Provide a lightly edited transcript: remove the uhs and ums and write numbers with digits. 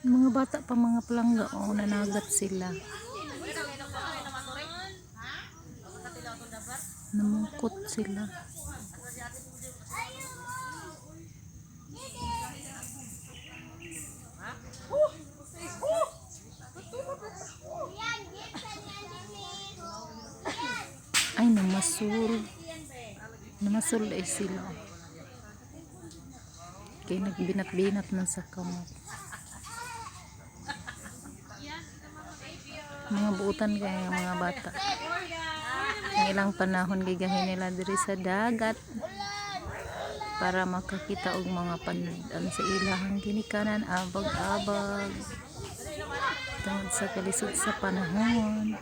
Mga bata pa, mga palangga, oh, nanagat sila. Namungkot sila. Ay, namasul. Namasul ay sila. Kaya nagbinat-binat man sa kamot. Mga buutan kaya mga bata. Ang ilang panahon gigahin nila diri sa dagat para makakita og mga pandan sa ilahang ginikanan, abag-abag tungod sa kalisod sa panahon.